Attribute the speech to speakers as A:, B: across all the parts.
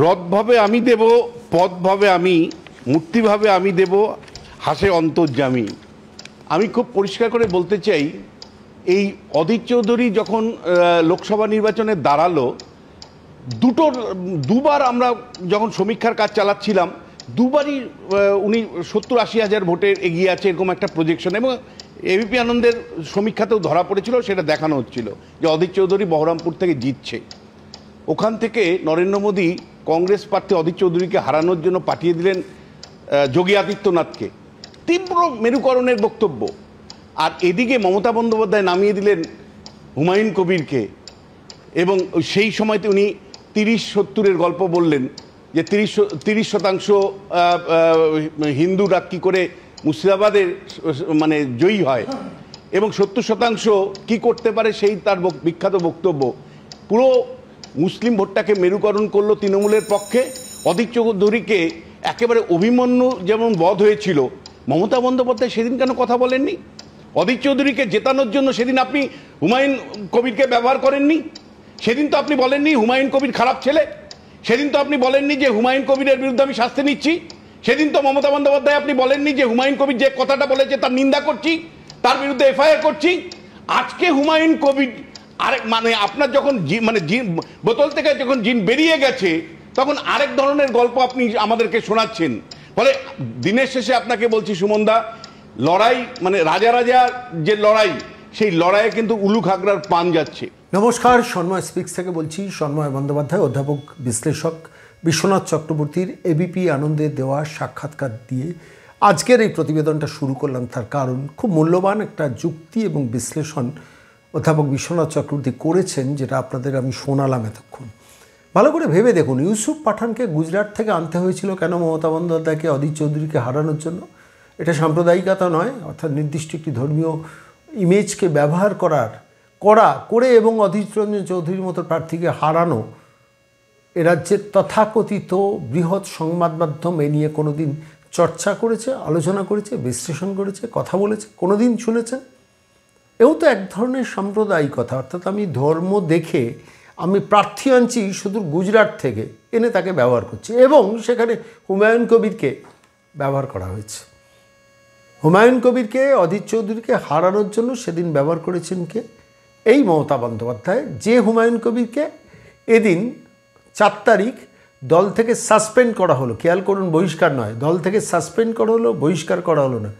A: রথভাবে আমি দেব, পথভাবে আমি, মূর্তিভাবে আমি দেব, হাসে অন্তর্যামী। আমি খুব পরিষ্কার করে বলতে চাই, এই অধীর চৌধুরী যখন লোকসভা নির্বাচনে দাঁড়ালো, দুবার আমরা যখন সমীক্ষার কাজ চালাচ্ছিলাম, দুবারই উনি 70-80 হাজার ভোটে এগিয়ে আছে এরকম একটা প্রজেকশন, এবং এবিপি আনন্দের সমীক্ষাতেও ধরা পড়েছিল, সেটা দেখানো হচ্ছিল যে অধীর চৌধুরী বহরমপুর থেকে জিতছে। ওখান থেকে নরেন্দ্র মোদী কংগ্রেস প্রার্থী অধীর চৌধুরীকে হারানোর জন্য পাঠিয়ে দিলেন যোগী আদিত্যনাথকে, তীব্র মেরুকরণের বক্তব্য। আর এদিকে মমতা বন্দ্যোপাধ্যায় নামিয়ে দিলেন হুমায়ুন কবিরকে, এবং সেই সময়তে উনি 30-70-এর গল্প বললেন যে 30% হিন্দুরা কী করে মুর্শিদাবাদের মানে জয়ী হয়, এবং 70% কি করতে পারে সেই তার বিখ্যাত বক্তব্য। পুরো মুসলিম ভোটটাকে মেরুকরণ করলো তৃণমূলের পক্ষে। অধীর চৌধুরীকে একেবারে অভিমন্যু যেমন বধ হয়েছিল, মমতা বন্দ্যোপাধ্যায় সেদিন কেন কথা বলেননি? অধীর চৌধুরীকে জেতানোর জন্য সেদিন আপনি হুমায়ুন কবিরকে ব্যবহার করেননি। সেদিন তো আপনি বলেননি হুমায়ুন কবির খারাপ ছেলে। সেদিন তো আপনি বলেননি যে হুমায়ুন কবিরের বিরুদ্ধে আমি শাস্তি নিচ্ছি। সেদিন তো মমতা বন্দ্যোপাধ্যায় আপনি বলেননি যে হুমায়ুন কবির যে কথাটা বলেছে তার নিন্দা করছি, তার বিরুদ্ধে এফআইআর করছি। আজকে হুমায়ুন কবির আরেক মানে আপনার যখন বোতল থেকে যখন জিন বেরিয়ে গেছে, তখন আরেক ধরনের গল্প আপনি আমাদেরকে শোনাচ্ছেন। ফলে দিনের শেষে আপনাকে বলছি সুমনদা, লড়াই মানে রাজা রাজার যে লড়াই, সেই লড়াইয়ে কিন্তু উলু খাগড়ার পান যাচ্ছে।
B: নমস্কার, সন্ময় স্পিক্স থেকে বলছি। সন্ময় বন্দ্যোপাধ্যায়, অধ্যাপক বিশ্লেষক বিশ্বনাথ চক্রবর্তীর এবিপি আনন্দে দেওয়া সাক্ষাৎকার দিয়ে আজকের এই প্রতিবেদনটা শুরু করলাম। তার কারণ, খুব মূল্যবান একটা যুক্তি এবং বিশ্লেষণ অধ্যাপক বিশ্বনাথ চক্রবর্তী করেছেন, যেটা আপনাদের আমি শোনালাম এতক্ষণ। ভালো করে ভেবে দেখুন, ইউসুফ পাঠানকে গুজরাট থেকে আনতে হয়েছিল কেন? মমতা বন্দ্যোপাধ্যায়কে অধীর চৌধুরীকে হারানোর জন্য। এটা সাম্প্রদায়িকতা নয়, অর্থাৎ নির্দিষ্ট একটি ধর্মীয় ইমেজকে ব্যবহার করে এবং অধীর রঞ্জন চৌধুরীর মতো প্রার্থীকে হারানো। এ রাজ্যের তথাকথিত বৃহৎ সংবাদ মাধ্যম এ নিয়ে কোনো দিন চর্চা করেছে, আলোচনা করেছে, বিশ্লেষণ করেছে, কথা বলেছে? কোনো দিন শুনেছেন? এও তো এক ধরনের সাম্প্রদায়িকতা, অর্থাৎ আমি ধর্ম দেখে আমি প্রার্থী আনছি শুধু গুজরাট থেকে, এনে তাকে ব্যবহার করছি, এবং সেখানে হুমায়ুন কবিরকে ব্যবহার করা হয়েছে। হুমায়ুন কবিরকে অধীর চৌধুরীকে হারানোর জন্য সেদিন ব্যবহার করেছেন কে? এই মমতা বন্দ্যোপাধ্যায়, যে হুমায়ুন কবিরকে এদিন 4 তারিখ দল থেকে সাসপেন্ড করা হলো। খেয়াল করুন, বহিষ্কার নয়, দল থেকে সাসপেন্ড করা হলো, বহিষ্কার করা হলো না,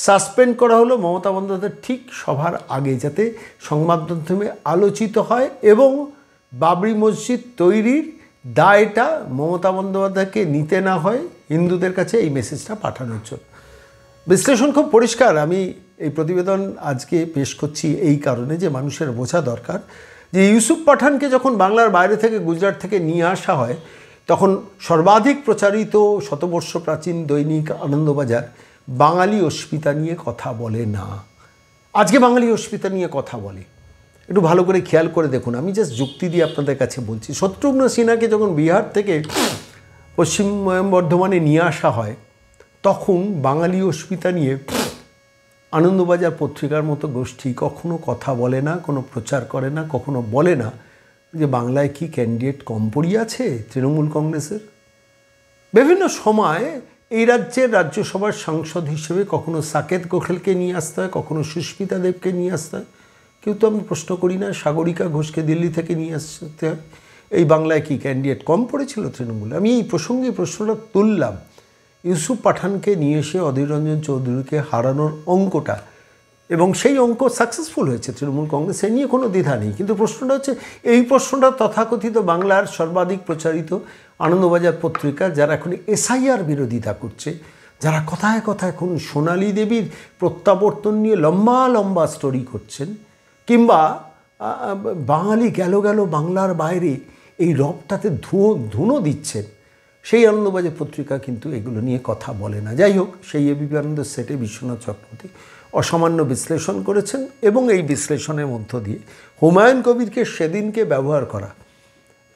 B: সাসপেন্ড করা হলো মমতা বন্দ্যোপাধ্যায় ঠিক সভার আগে, যাতে সংবাদ মাধ্যমে আলোচিত হয় এবং বাবরি মসজিদ তৈরির দায়টা মমতা বন্দ্যোপাধ্যায়কে নিতে না হয়, হিন্দুদের কাছে এই মেসেজটা পাঠানোর জন্য। বিশ্লেষণ খুব পরিষ্কার। আমি এই প্রতিবেদন আজকে পেশ করছি এই কারণে যে মানুষের বোঝা দরকার যে ইউসুফ পাঠানকে যখন বাংলার বাইরে থেকে, গুজরাট থেকে নিয়ে আসা হয়, তখন সর্বাধিক প্রচারিত শতবর্ষ প্রাচীন দৈনিক আনন্দবাজার বাঙালি অস্মিতা নিয়ে কথা বলে না। আজকে বাঙালি অস্মিতা নিয়ে কথা বলে। একটু ভালো করে খেয়াল করে দেখুন, আমি জাস্ট যুক্তি দিয়ে আপনাদের কাছে বলছি। শত্রুঘ্ন সিনহাকে যখন বিহার থেকে পশ্চিম বর্ধমানে নিয়ে আসা হয়, তখন বাঙালি অস্মিতা নিয়ে আনন্দবাজার পত্রিকার মতো গোষ্ঠী কখনো কথা বলে না, কোনো প্রচার করে না, কখনো বলে না যে বাংলায় কি ক্যান্ডিডেট কম পড়িয়ে আছে তৃণমূল কংগ্রেসের। বিভিন্ন সময় এই রাজ্যের রাজ্যসভার সাংসদ হিসেবে কখনো সাকেত গোখেলকে নিয়ে আসতে হয়, কখনো সুস্মিতা দেবকে নিয়ে আসতে হয়। কেউ তো আমি প্রশ্ন করি না সাগরিকা ঘোষকে দিল্লি থেকে নিয়ে আসতে হয়। এই বাংলায় কি ক্যান্ডিডেট কম পড়েছিল তৃণমূলে? আমি এই প্রসঙ্গে প্রশ্নটা তুললাম। ইউসুফ পাঠানকে নিয়ে এসে অধীর রঞ্জন চৌধুরীকে হারানোর অঙ্কটা, এবং সেই অঙ্ক সাকসেসফুল হয়েছে তৃণমূল কংগ্রেস, এ নিয়ে কোনো দ্বিধা নেই। কিন্তু প্রশ্নটা হচ্ছে, এই প্রশ্নটা তথাকথিত বাংলার সর্বাধিক প্রচারিত আনন্দবাজার পত্রিকা, যারা এখন এসআইআর বিরোধিতা করছে, যারা কথায় কথায় এখন সোনালী দেবীর প্রত্যাবর্তন নিয়ে লম্বা লম্বা স্টোরি করছেন, কিংবা বাঙালি গেল বাংলার বাইরে এই রবটাতে ধুনো দিচ্ছেন, সেই আনন্দবাজার পত্রিকা কিন্তু এগুলো নিয়ে কথা বলে না। যাই হোক, সেই এবিপি আনন্দ সেটে বিশ্বনাথ চক্রবর্তী অসামান্য বিশ্লেষণ করেছেন, এবং এই বিশ্লেষণের মধ্য দিয়ে হুমায়ুন কবিরকে সেদিনকে ব্যবহার করা,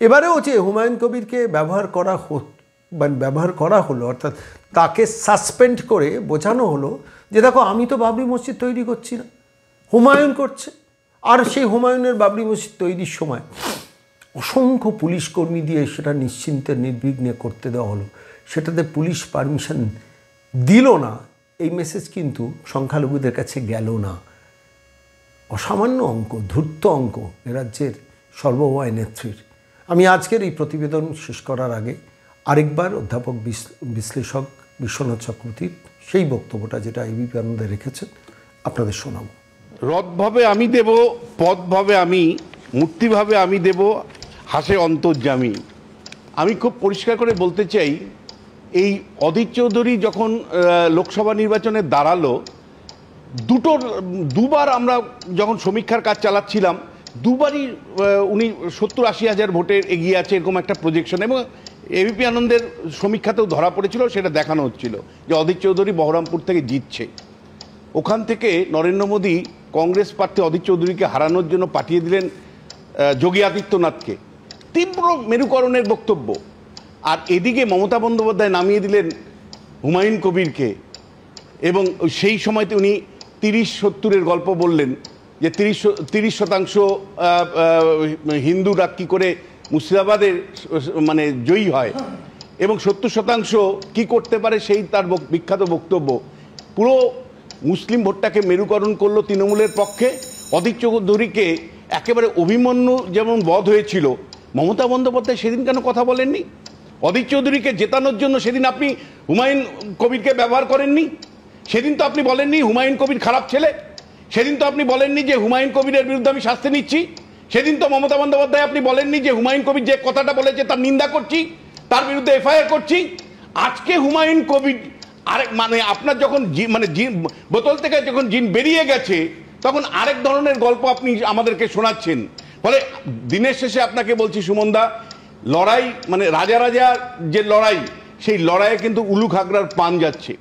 B: এবারেও যে হুমায়ুন কবিরকে ব্যবহার করা হলো, অর্থাৎ তাকে সাসপেন্ড করে বোঝানো হলো যে দেখো, আমি তো বাবরি মসজিদ তৈরি করছি না, হুমায়ুন করছে। আর সেই হুমায়ুনের বাবরি মসজিদ তৈরির সময় অসংখ্য পুলিশ কর্মী দিয়ে সেটা নিশ্চিন্তে নির্বিঘ্নে করতে দেওয়া হলো, সেটাতে পুলিশ পারমিশন দিল না, এই মেসেজ কিন্তু সংখ্যালঘুদের কাছে গেল না। অসামান্য অঙ্ক, ধূর্ত অঙ্ক এ রাজ্যের সর্বময় নেত্রীর। আমি আজকের এই প্রতিবেদন শেষ করার আগে আরেকবার অধ্যাপক বিশ্লেষক বিশ্বনাথ চক্রবর্তীর সেই বক্তব্যটা, যেটা এবিপি আনন্দে রেখেছেন, আপনাদের শোনাব।
A: রথভাবে আমি দেব, পথভাবে আমি, মূর্তিভাবে আমি দেব, হাসে অন্তর্যামী। আমি খুব পরিষ্কার করে বলতে চাই, এই অধীর চৌধুরী যখন লোকসভা নির্বাচনে দাঁড়ালো, দুবার আমরা যখন সমীক্ষার কাজ চালাচ্ছিলাম, দুবারই উনি 70-80 হাজার ভোটে এগিয়ে আছে এরকম একটা প্রজেকশন, এবং এবিপি আনন্দের সমীক্ষাতেও ধরা পড়েছিল, সেটা দেখানো হচ্ছিল যে অধীর চৌধুরী বহরমপুর থেকে জিতছে। ওখান থেকে নরেন্দ্র মোদী কংগ্রেস প্রার্থী অধীর চৌধুরীকে হারানোর জন্য পাঠিয়ে দিলেন যোগী আদিত্যনাথকে, তীব্র মেরুকরণের বক্তব্য। আর এদিকে মমতা বন্দ্যোপাধ্যায় নামিয়ে দিলেন হুমায়ুন কবিরকে, এবং সেই সময়তে উনি 30-70-এর গল্প বললেন যে 30% হিন্দুরা কী করে মুর্শিদাবাদের মানে জয়ী হয়, এবং 70% কি করতে পারে সেই তার বিখ্যাত বক্তব্য। পুরো মুসলিম ভোটটাকে মেরুকরণ করলো তৃণমূলের পক্ষে। অধীর চৌধুরীকে একেবারে অভিমন্যু যেমন বধ হয়েছিল, মমতা বন্দ্যোপাধ্যায় সেদিন কেন কথা বলেননি? অধীর চৌধুরীকে জেতানোর জন্য সেদিন আপনি হুমায়ুন কবিরকে ব্যবহার করেননি। সেদিন তো আপনি বলেননি হুমায়ুন কবির খারাপ ছেলে। সেদিন তো আপনি বলেননি যে হুমায়ুন কবিরের বিরুদ্ধে আমি শাস্তি নিচ্ছি। সেদিন তো মমতা বন্দ্যোপাধ্যায় আপনি বলেননি যে হুমায়ুন কবির যে কথাটা বলেছে তার নিন্দা করছি, তার বিরুদ্ধে এফআইআর করছি। আজকে হুমায়ুন কবির আরেক, মানে আপনার যখন বোতল থেকে যখন জিন বেরিয়ে গেছে, তখন আরেক ধরনের গল্প আপনি আমাদেরকে শোনাচ্ছেন। ফলে দিনের শেষে আপনাকে বলছি সুমনদা, লড়াই মানে রাজা রাজার যে লড়াই, সেই লড়াইয়ে কিন্তু উলু খাগড়ার পান যাচ্ছে।